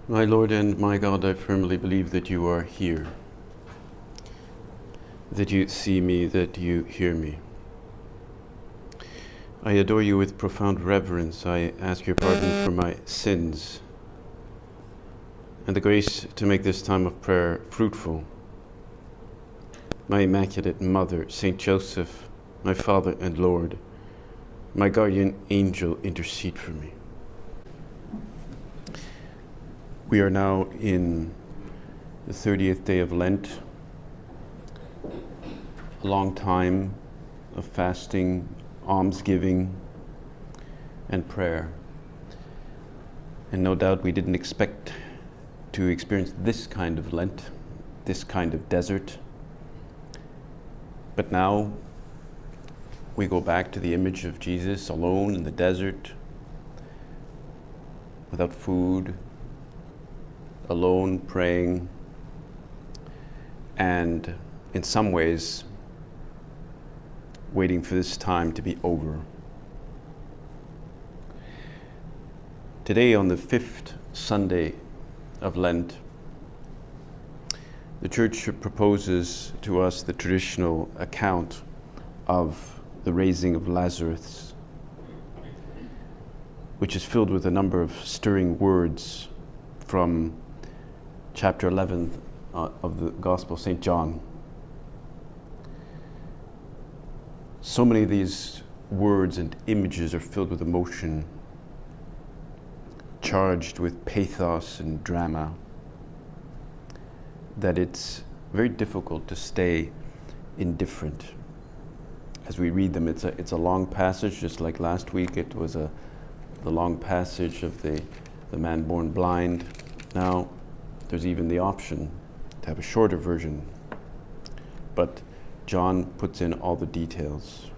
My Lord and my God, I firmly believe that you are here, that you see me, that you hear me. I adore you with profound reverence. I ask your pardon for my sins and the grace to make this time of prayer fruitful. My Immaculate Mother, Saint Joseph, my Father and Lord, my guardian angel, intercede for me. We are now in the 30th day of Lent, a long time of fasting, almsgiving, and prayer. And no doubt we didn't expect to experience this kind of Lent, this kind of desert. But now we go back to the image of Jesus alone in the desert, without food, alone praying, and in some ways waiting for this time to be over. Today, on the 5th Sunday of Lent, the Church proposes to us the traditional account of the raising of Lazarus, which is filled with a number of stirring words from chapter 11 of the Gospel of St. John. So many of these words and images are filled with emotion, charged with pathos and drama, that it's very difficult to stay indifferent. As we read them, it's a long passage, just like last week it was the long passage of the man born blind. Now, there's even the option to have a shorter version, but John puts in all the details.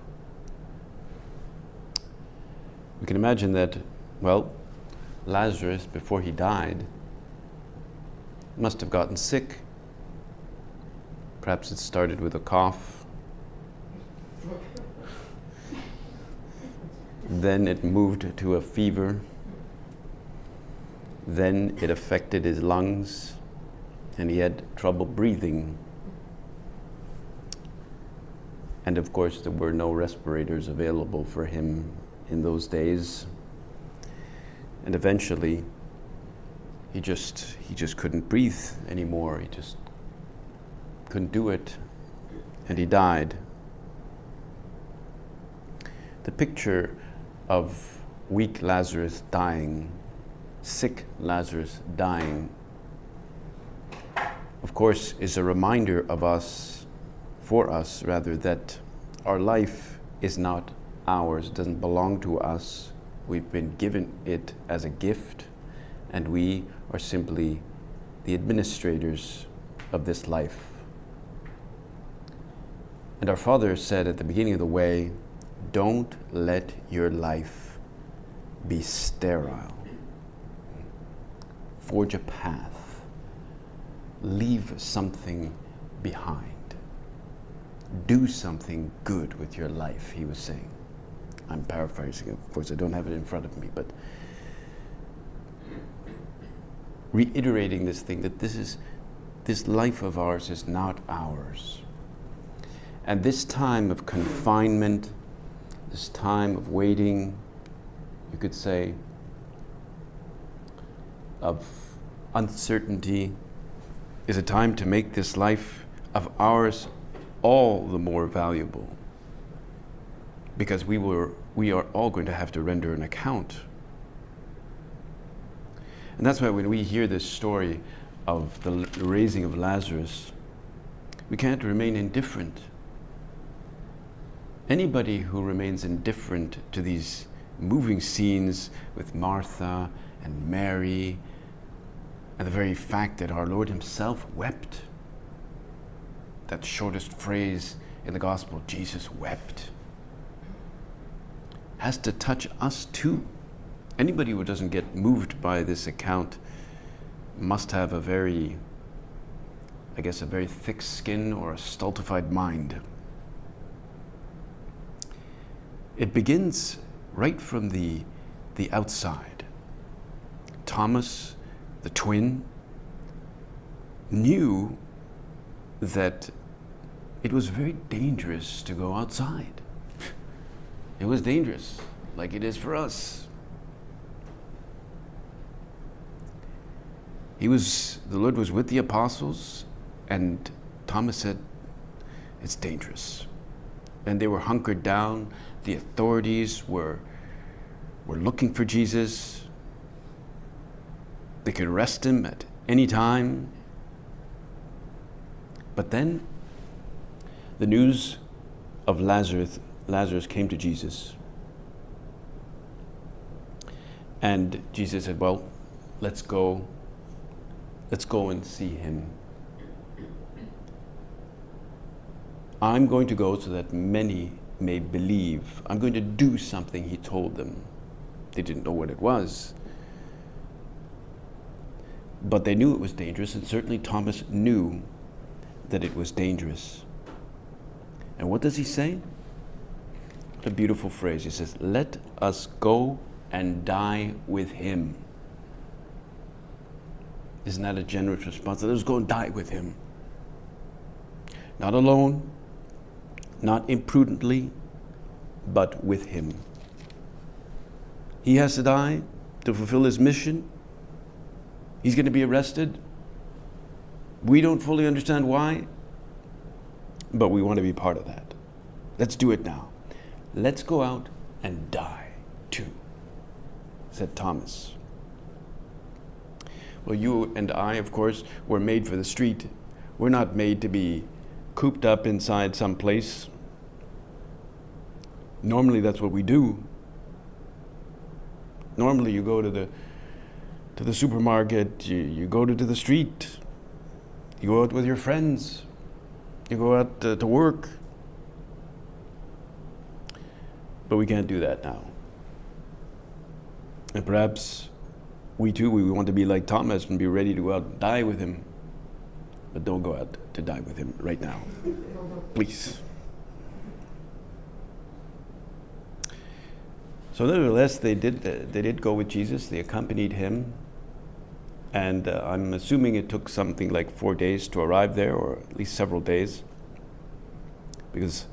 We can imagine that, Lazarus, before he died, must have gotten sick. Perhaps it started with a cough. Then it moved to a fever. Then it affected his lungs, and he had trouble breathing. And of course, there were no respirators available for him in those days. And eventually, he just couldn't breathe anymore. He just couldn't do it, and he died. The picture of weak Lazarus dying, sick Lazarus dying, of course, is a reminder of us, for us rather, that our life is not ours, doesn't belong to us. We've been given it as a gift, and we are simply the administrators of this life. And our Father said at the beginning of the way, don't let your life be sterile. Forge a path. Leave something behind. Do something good with your life, he was saying. I'm paraphrasing, of course, I don't have it in front of me, but reiterating this thing that this life of ours is not ours. And this time of confinement, this time of waiting, you could say, of uncertainty, is a time to make this life of ours all the more valuable, because we are all going to have to render an account. And that's why when we hear this story of the raising of Lazarus, we can't remain indifferent. Anybody who remains indifferent to these moving scenes with Martha and Mary, and the very fact that our Lord himself wept, that shortest phrase in the gospel, Jesus wept, has to touch us too. Anybody who doesn't get moved by this account must have a very thick skin or a stultified mind. It begins right from the outside. Thomas the twin, knew that it was very dangerous to go outside. It was dangerous, like it is for us. The Lord was with the apostles, and Thomas said, it's dangerous. And they were hunkered down. The authorities were looking for Jesus. They could arrest him at any time. But then the news of Lazarus came to Jesus. And Jesus said, well, let's go and see him. I'm going to go so that many may believe. I'm going to do something, he told them. They didn't know what it was. But they knew it was dangerous, and certainly Thomas knew that it was dangerous. And what does he say? What a beautiful phrase. He says, let us go and die with him. Isn't that a generous response? Let us go and die with him. Not alone, not imprudently, but with him. He has to die to fulfill his mission. He's going to be arrested. We don't fully understand why, but we want to be part of that. Let's do it now. Let's go out and die too, said Thomas. Well, you and I, of course, were made for the street. We're not made to be cooped up inside some place. Normally, that's what we do. Normally, you go to the supermarket, you go to the street, you go out with your friends, you go out to work. But we can't do that now. And perhaps we want to be like Thomas and be ready to go out and die with him. But don't go out to die with him right now. Please. So nevertheless, they did go with Jesus. They accompanied him. And I'm assuming it took something like 4 days to arrive there, or at least several days, because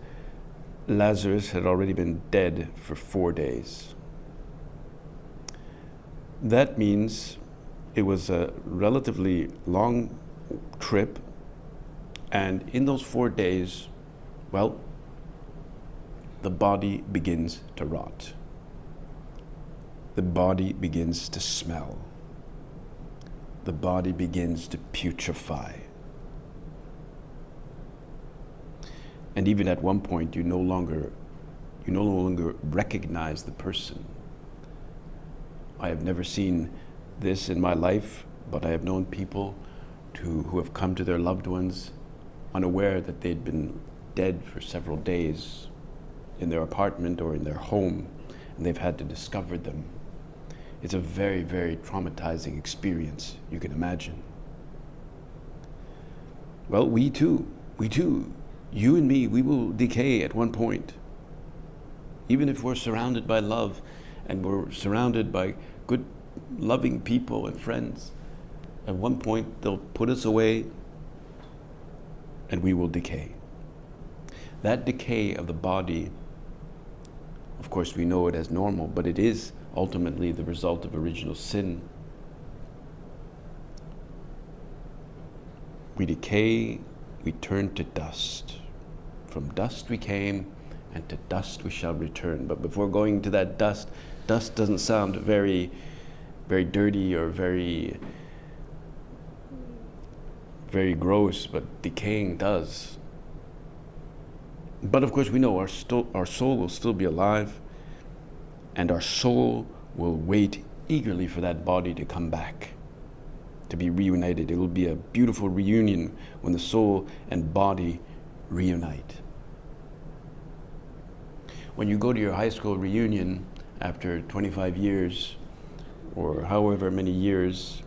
Lazarus had already been dead for 4 days. That means it was a relatively long trip, and in those 4 days, well, the body begins to rot. The body begins to smell. The body begins to putrefy. And even at one point, you no longer recognize the person. I have never seen this in my life, but I have known people who have come to their loved ones unaware that they'd been dead for several days in their apartment or in their home, and they've had to discover them. It's a very, very traumatizing experience, you can imagine. Well, we too, you and me, we will decay at one point. Even if we're surrounded by love and we're surrounded by good, loving people and friends, at one point they'll put us away and we will decay. That decay of the body, of course, we know it as normal, but it is ultimately the result of original sin. We decay, we turn to dust. From dust we came, and to dust we shall return. But before going to that dust doesn't sound very, very dirty or very, very gross, but decaying does. But of course we know our soul will still be alive, and our soul will wait eagerly for that body to come back, to be reunited. It will be a beautiful reunion when the soul and body reunite. When you go to your high school reunion after 25 years, or however many years,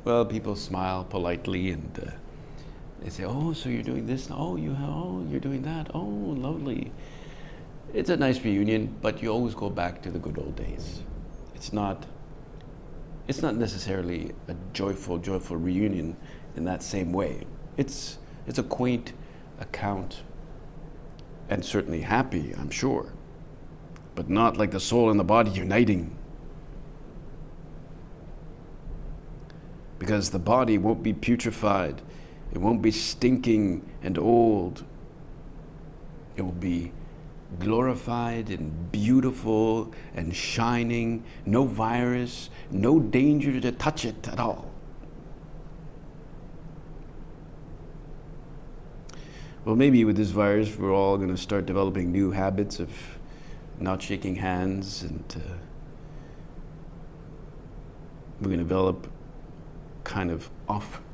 well, people smile politely and they say, "Oh, so you're doing this? Oh, you're doing that? Oh, lovely." It's a nice reunion, but you always go back to the good old days. It's not it's not necessarily a joyful reunion in that same way. It's a quaint account, and certainly happy, I'm sure, but not like the soul and the body uniting. Because the body won't be putrefied, it won't be stinking and old. It will be glorified and beautiful and shining, no virus, no danger to touch it at all. Well, maybe with this virus, we're all going to start developing new habits of not shaking hands, and we're going to develop kind of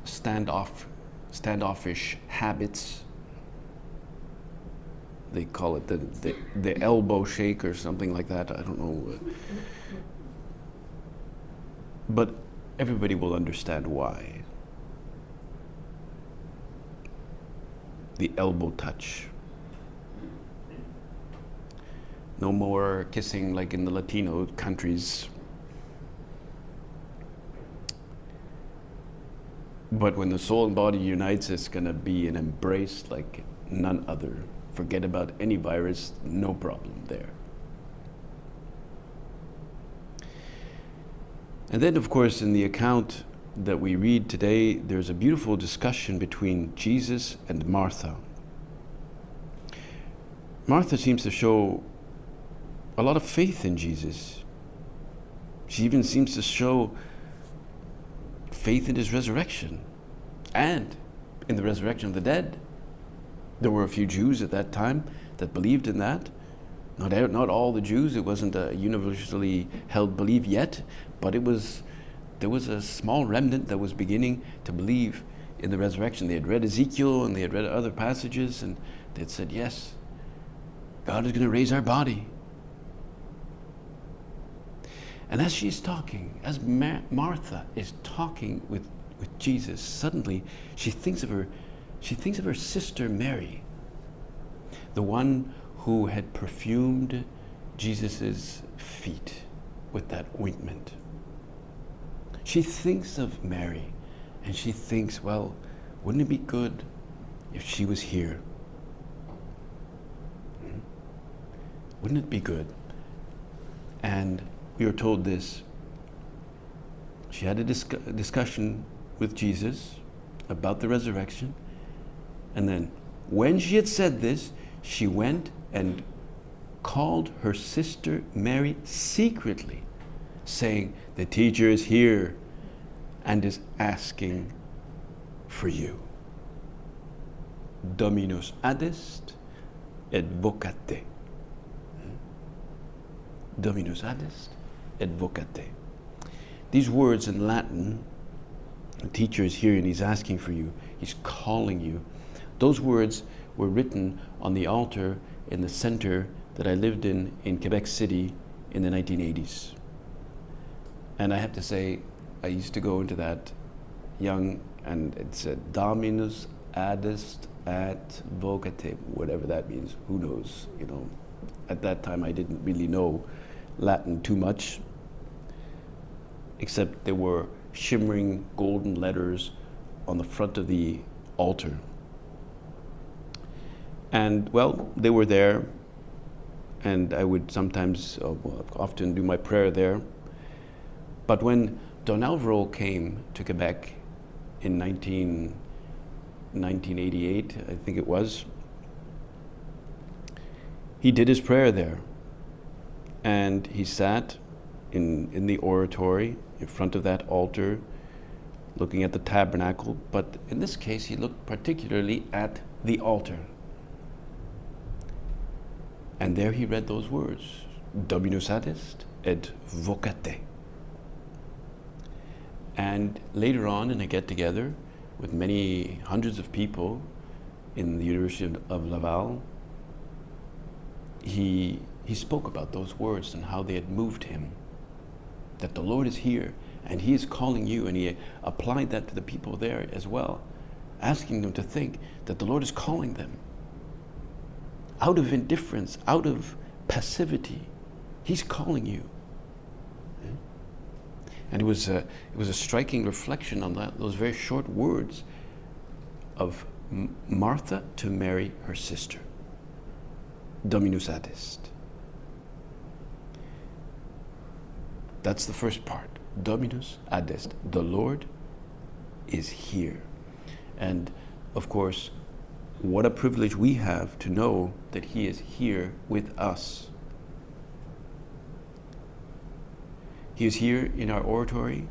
standoffish habits. They call it the elbow shake or something like that. I don't know. But everybody will understand why. The elbow touch. No more kissing like in the Latino countries. But when the soul and body unites, it's going to be an embrace like none other. Forget about any virus, no problem there. And then, of course, in the account that we read today, there's a beautiful discussion between Jesus and Martha. Martha seems to show a lot of faith in Jesus. She even seems to show faith in his resurrection and in the resurrection of the dead. There were a few Jews at that time that believed in that. Not all the Jews. It wasn't a universally held belief yet, but there was a small remnant that was beginning to believe in the resurrection. They had read Ezekiel and they had read other passages, and they had said, yes, God is going to raise our body. And as she's talking, as Martha is talking with Jesus, suddenly she thinks of her sister Mary, the one who had perfumed Jesus' feet with that ointment. She thinks of Mary, and she thinks, well, wouldn't it be good if she was here? Wouldn't it be good? And we are told this. She had a discussion with Jesus about the resurrection, and then when she had said this, she went and called her sister Mary secretly, saying, the teacher is here and is asking for you. Dominus Adest et Vocat Te. Dominus Adest et Vocat Te. These words in Latin, the teacher is here and he's asking for you, he's calling you. Those words were written on the altar in the center that I lived in Quebec City in the 1980s. And I have to say, I used to go into that young, and it said Dominus Adest et Vocat Te, whatever that means, who knows, you know. At that time I didn't really know Latin too much, except there were shimmering golden letters on the front of the altar. And well, they were there, and I would sometimes, often do my prayer there. But when Don Alvaro came to Quebec in 1988, I think it was, he did his prayer there. And he sat in the oratory in front of that altar, looking at the tabernacle, but in this case he looked particularly at the altar. And there he read those words, Dominus Adest et Vocat Te. And later on, in a get-together with many hundreds of people in the University of Laval, he spoke about those words and how they had moved him, that the Lord is here and he is calling you, and he applied that to the people there as well, asking them to think that the Lord is calling them out of indifference, out of passivity. He's calling you. And it was a striking reflection on those very short words of Martha to Mary, her sister. Dominus Adest. That's the first part. Dominus Adest. The Lord is here. And of course, what a privilege we have to know that He is here with us. He is here in our oratory,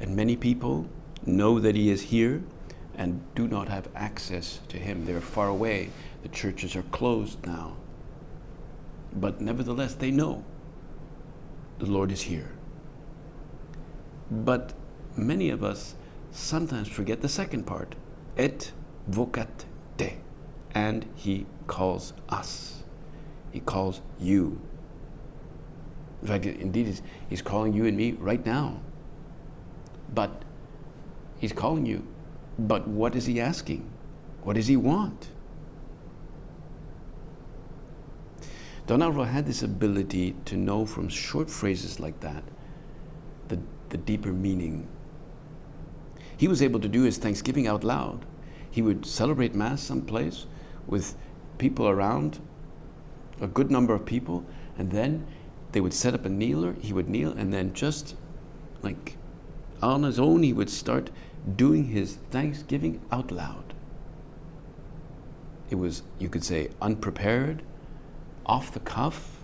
and many people know that He is here and do not have access to Him. They're far away. The churches are closed now. But nevertheless, they know the Lord is here. But many of us sometimes forget the second part. Et Vocat Te. And He calls us. He calls you. In fact, indeed, He's calling you and me right now. But He's calling you. But what is He asking? What does He want? Donato had this ability to know from short phrases like that the deeper meaning. He was able to do his thanksgiving out loud. He would celebrate Mass someplace with people around, a good number of people, and then they would set up a kneeler, he would kneel, and then just like on his own, he would start doing his thanksgiving out loud. It was, you could say, unprepared, off the cuff,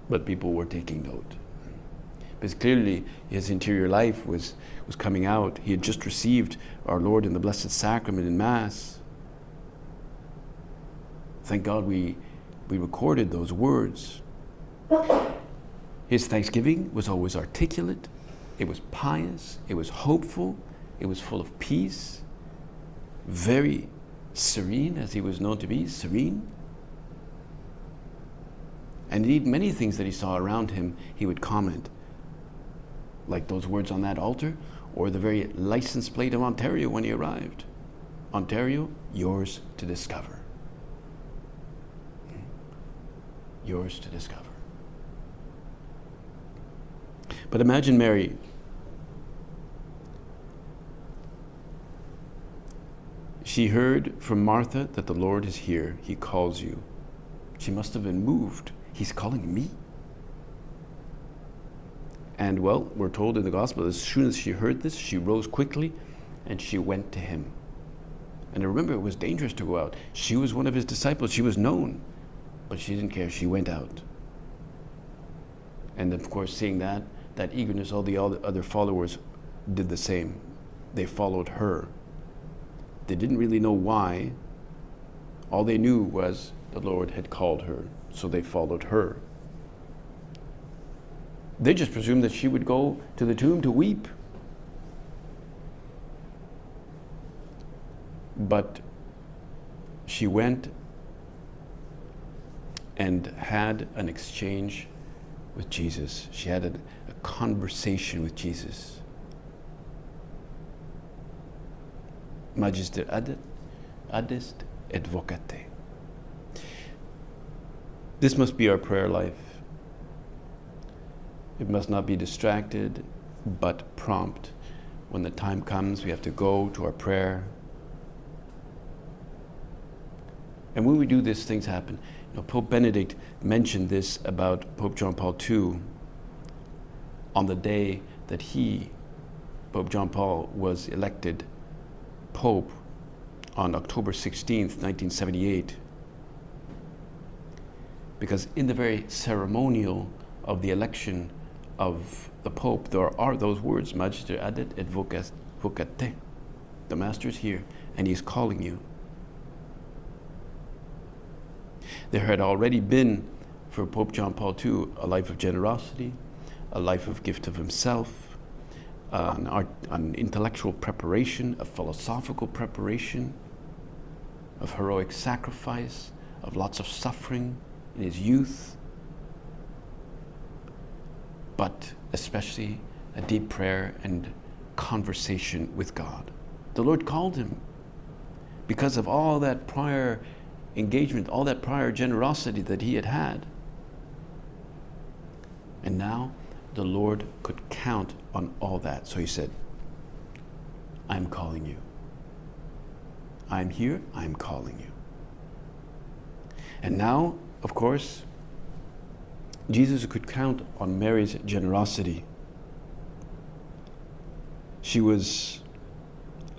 but people were taking note. Because clearly his interior life was coming out. He had just received our Lord in the Blessed Sacrament in Mass. Thank God we recorded those words. His thanksgiving was always articulate, it was pious, it was hopeful, it was full of peace, very serene, as he was known to be, serene. And indeed, many things that he saw around him, he would comment, like those words on that altar, or the very license plate of Ontario when he arrived. Ontario, yours to discover. Yours to discover. But imagine Mary. She heard from Martha that the Lord is here. He calls you. She must have been moved. He's calling me. And well, we're told in the Gospel, as soon as she heard this, she rose quickly and she went to him. And remember, it was dangerous to go out. She was one of his disciples. She was known, but she didn't care. She went out. And of course, seeing that eagerness, all the other followers did the same. They followed her. They didn't really know why. All they knew was the Lord had called her, so they followed her. They just presumed that she would go to the tomb to weep. But she went and had an exchange with Jesus. She had a conversation with Jesus. Magister Adest et Vocat Te. This must be our prayer life. It must not be distracted, but prompt. When the time comes, we have to go to our prayer. And when we do this, things happen. Pope Benedict mentioned this about Pope John Paul II on the day that Pope John Paul, was elected Pope on October 16th, 1978. Because in the very ceremonial of the election of the Pope, there are those words, Magister Adest et Vocat Te. The Master is here, and He's calling you. There had already been, for Pope John Paul II, a life of generosity, a life of gift of himself, an intellectual preparation, a philosophical preparation, of heroic sacrifice, of lots of suffering in his youth, but especially a deep prayer and conversation with God. The Lord called him because of all that prior engagement, all that prior generosity that he had had. And now, the Lord could count on all that. So he said, I'm calling you. I'm here, I'm calling you. And now, of course, Jesus could count on Mary's generosity. She was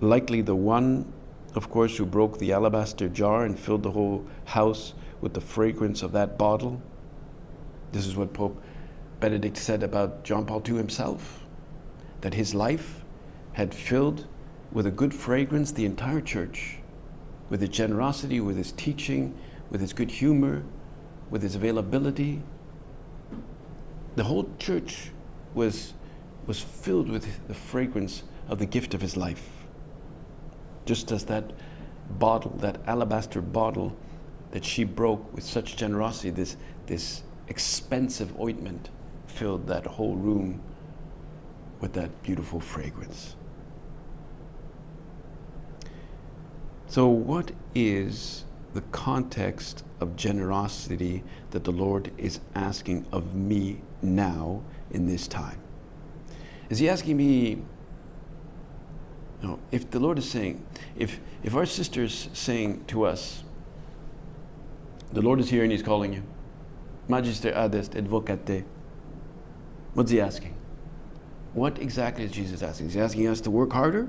likely the one, of course, who broke the alabaster jar and filled the whole house with the fragrance of that bottle. This is what Pope Benedict said about John Paul II himself, that his life had filled with a good fragrance the entire church, with his generosity, with his teaching, with his good humor, with his availability. The whole church was filled with the fragrance of the gift of his life. Just as that bottle, that alabaster bottle that she broke with such generosity, this expensive ointment filled that whole room with that beautiful fragrance. So what is the context of generosity that the Lord is asking of me now in this time? Is he asking me, no, if the Lord is saying, if our sister's saying to us, the Lord is here and he's calling you, Magister Adest et Vocat Te, what's he asking? What exactly is Jesus asking? Is he asking us to work harder?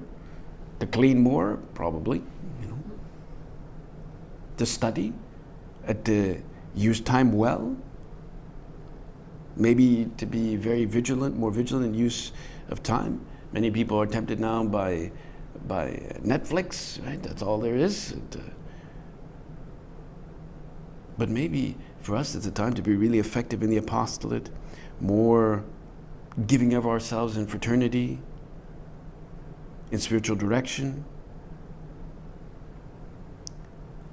To clean more? Probably. To study? To use time well? Maybe to be very vigilant, more vigilant in use of time. Many people are tempted now by Netflix, right? That's all there is. But maybe for us it's a time to be really effective in the apostolate, more giving of ourselves in fraternity, in spiritual direction.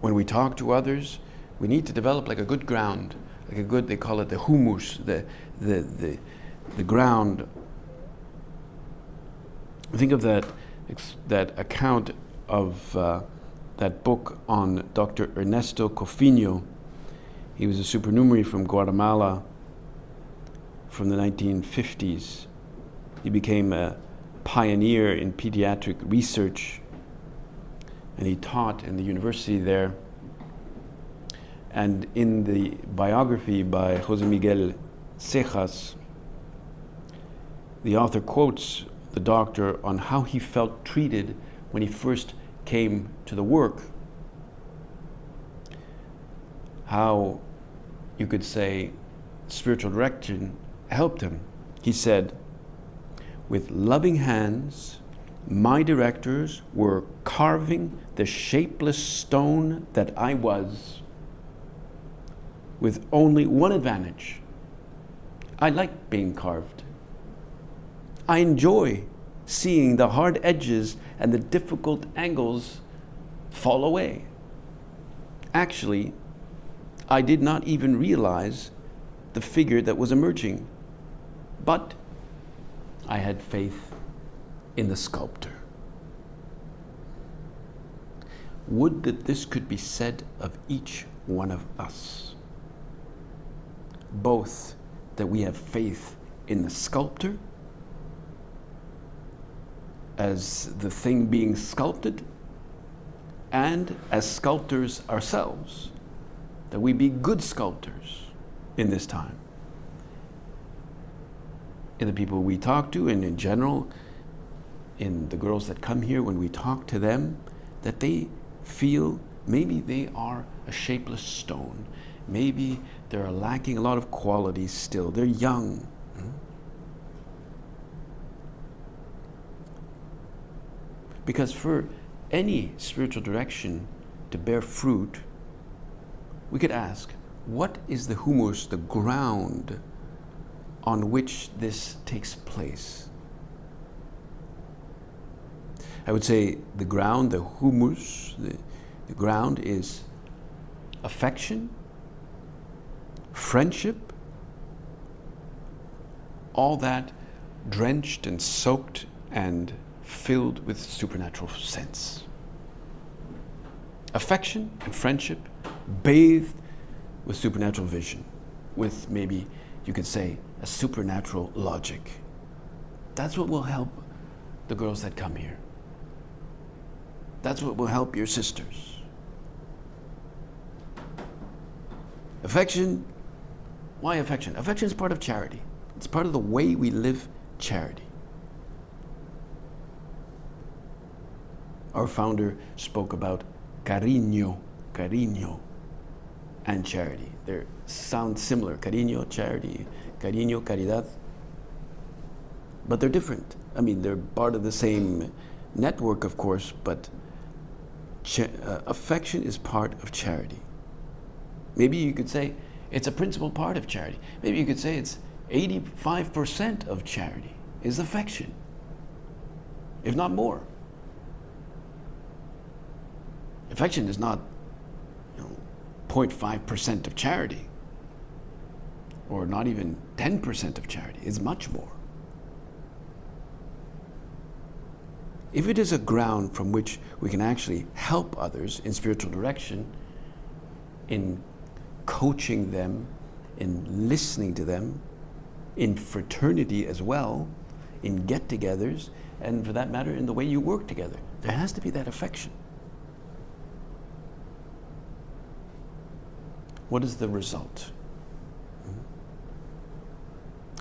When we talk to others, we need to develop like a good ground, like a good, they call it the humus, the ground. Think of that account of that book on Dr. Ernesto Cofino. He was a supernumerary from Guatemala from the 1950s. He became a pioneer in pediatric research, and he taught in the university there. And in the biography by Jose Miguel Cejas, the author quotes the doctor on how he felt treated when he first came to the work. How, you could say, spiritual direction helped him. He said, with loving hands, my directors were carving the shapeless stone that I was, with only one advantage. I like being carved. I enjoy seeing the hard edges and the difficult angles fall away. Actually, I did not even realize the figure that was emerging, but I had faith in the sculptor. Would that this could be said of each one of us. Both that we have faith in the sculptor as the thing being sculpted, and as sculptors ourselves, that we be good sculptors in this time. In the people we talk to, and in general, in the girls that come here, when we talk to them, that they feel maybe they are a shapeless stone. Maybe they're lacking a lot of qualities still. They're young. Because for any spiritual direction to bear fruit, we could ask, what is the humus, the ground on which this takes place? I would say the ground, the humus, the ground is affection, friendship, all that drenched and soaked and filled with supernatural sense. Affection and friendship bathed with supernatural vision, with maybe you could say a supernatural logic. That's what will help the girls that come here. That's what will help your sisters. Affection. Why affection? Affection is part of charity. It's part of the way we live charity. Our founder spoke about cariño, and charity. They sound similar. Cariño, charity, cariño, caridad. But they're different. I mean, they're part of the same network, of course, but affection is part of charity. Maybe you could say it's a principal part of charity. Maybe you could say it's 85% of charity is affection, if not more. Affection is not 0.5% of charity, or not even 10% of charity. It's much more. If it is a ground from which we can actually help others in spiritual direction, in coaching them, in listening to them, in fraternity as well, in get-togethers, and for that matter, in the way you work together, there has to be that affection. What is the result?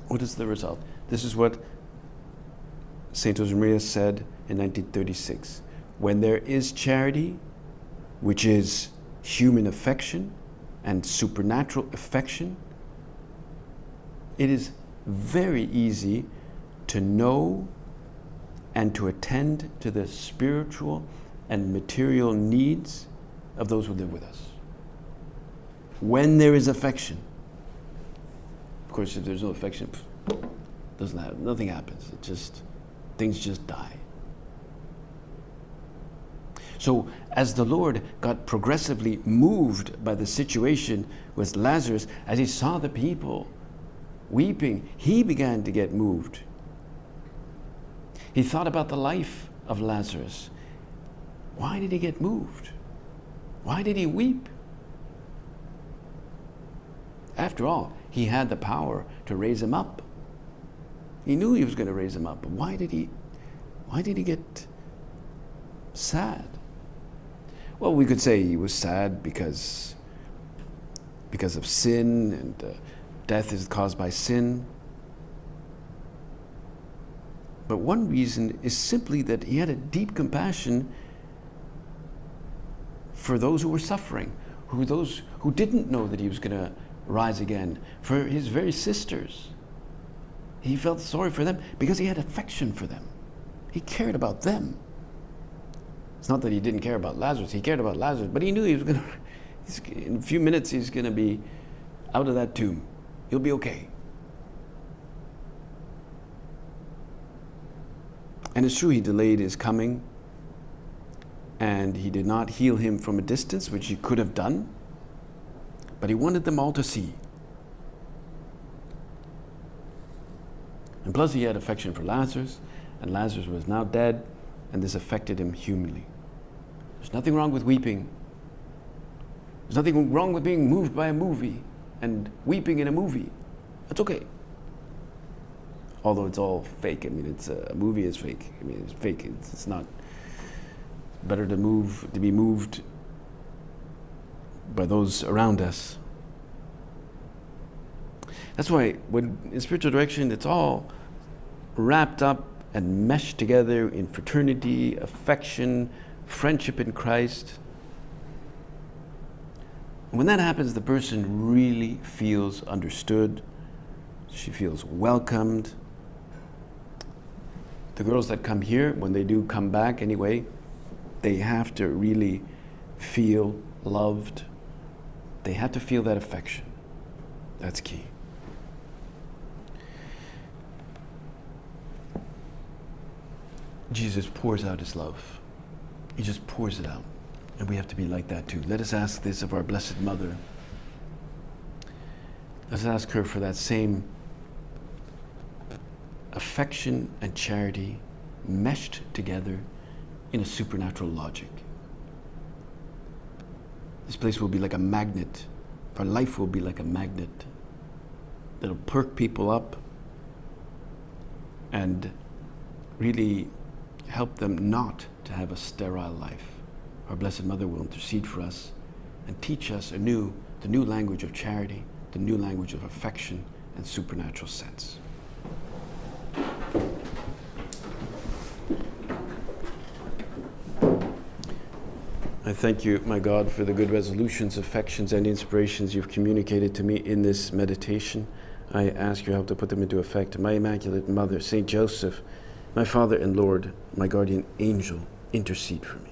What is the result? This is what St. Josemaria said in 1936. When there is charity, which is human affection and supernatural affection, it is very easy to know and to attend to the spiritual and material needs of those who live with us. When there is affection. Of course, if there's no affection, nothing happens. Things just die. So as the Lord got progressively moved by the situation with Lazarus, as he saw the people weeping, he began to get moved. He thought about the life of Lazarus. Why did he get moved? Why did he weep? After all, he had the power to raise him up. He knew he was going to raise him up, but why did he get sad? Well, we could say he was sad because of sin, and death is caused by sin. But one reason is simply that he had a deep compassion for those who were suffering, those who didn't know that he was going to rise again, for his very sisters. He felt sorry for them because he had affection for them. He cared about them. It's not that he didn't care about Lazarus. He cared about Lazarus, but he knew he was going to, in a few minutes, he's going to be out of that tomb. He'll be okay. And it's true, he delayed his coming, and he did not heal him from a distance, which he could have done, but he wanted them all to see. And plus he had affection for Lazarus, and Lazarus was now dead, and this affected him humanly. There's nothing wrong with weeping. There's nothing wrong with being moved by a movie and weeping in a movie. That's okay. Although it's all fake. I mean, a movie is fake. I mean, it's fake. It's not better to be moved by those around us. That's why when in spiritual direction, it's all wrapped up and meshed together in fraternity, affection, friendship in Christ. When that happens, the person really feels understood. She feels welcomed. The girls that come here, when they do come back anyway, they have to really feel loved. They have to feel that affection. That's key. Jesus pours out his love. He just pours it out. And we have to be like that too. Let us ask this of our Blessed Mother. Let's ask her for that same affection and charity meshed together in a supernatural logic. This place will be like a magnet. Our life will be like a magnet that'll perk people up and really help them not to have a sterile life. Our Blessed Mother will intercede for us and teach us the new language of charity, the new language of affection and supernatural sense. I thank you, my God, for the good resolutions, affections, and inspirations you've communicated to me in this meditation. I ask your help to put them into effect. My Immaculate Mother, Saint Joseph, my Father and Lord, my guardian angel, intercede for me.